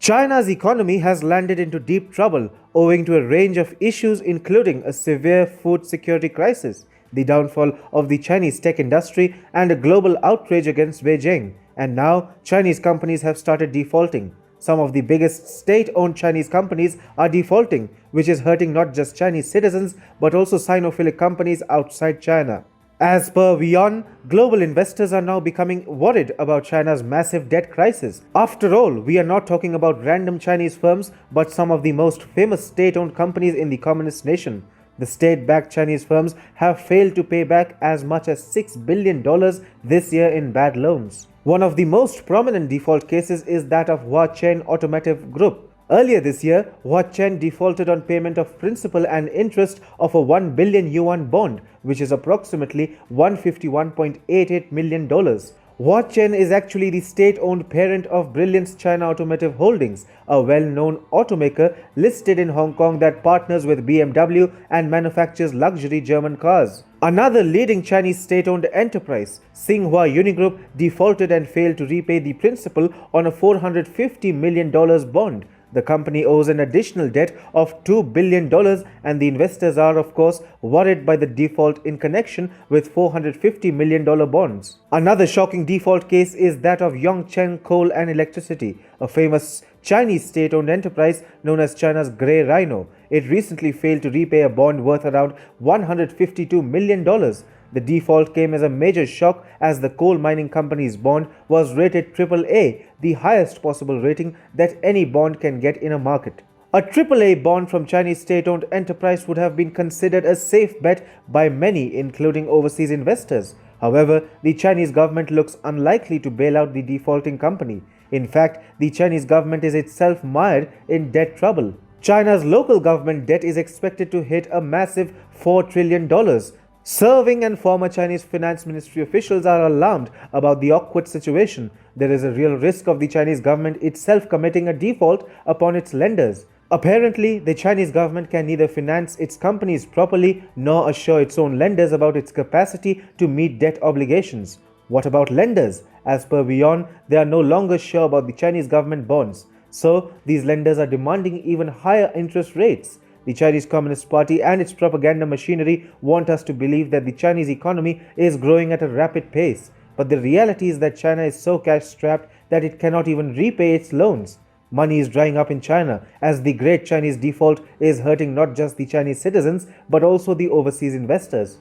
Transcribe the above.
China's economy has landed into deep trouble owing to a range of issues, including a severe food security crisis, the downfall of the Chinese tech industry, and a global outrage against Beijing. And now, Chinese companies have started defaulting. Some of the biggest state-owned Chinese companies are defaulting, which is hurting not just Chinese citizens but also Sinophilic companies outside China. As per Yuan, global investors are now becoming worried about China's massive debt crisis. After all, we are not talking about random Chinese firms but some of the most famous state-owned companies in the communist nation. The state-backed Chinese firms have failed to pay back as much as $6 billion this year in bad loans. One of the most prominent default cases is that of Huachen Automotive Group. Earlier this year, Huachen defaulted on payment of principal and interest of a 1 billion yuan bond, which is approximately $151.88 million. Huachen is actually the state-owned parent of Brilliance China Automotive Holdings, a well-known automaker listed in Hong Kong that partners with BMW and manufactures luxury German cars. Another leading Chinese state-owned enterprise, Tsinghua Unigroup, defaulted and failed to repay the principal on a $450 million bond. The company owes an additional debt of $2 billion, and the investors are, of course, worried by the default in connection with $450 million bonds. Another shocking default case is that of Yongcheng Coal and Electricity, a famous Chinese state-owned enterprise known as China's Grey Rhino. It recently failed to repay a bond worth around $152 million. The default came as a major shock as the coal mining company's bond was rated AAA, the highest possible rating that any bond can get in a market. A AAA bond from Chinese state-owned enterprise would have been considered a safe bet by many, including overseas investors. However, the Chinese government looks unlikely to bail out the defaulting company. In fact, the Chinese government is itself mired in debt trouble. China's local government debt is expected to hit a massive $4 trillion. Serving and former Chinese finance ministry officials are alarmed about the awkward situation. There is a real risk of the Chinese government itself committing a default upon its lenders. Apparently, the Chinese government can neither finance its companies properly nor assure its own lenders about its capacity to meet debt obligations. What about lenders? As per Yuan, they are no longer sure about the Chinese government bonds. So, these lenders are demanding even higher interest rates. The Chinese Communist Party and its propaganda machinery want us to believe that the Chinese economy is growing at a rapid pace. But the reality is that China is so cash-strapped that it cannot even repay its loans. Money is drying up in China as the great Chinese default is hurting not just the Chinese citizens but also the overseas investors.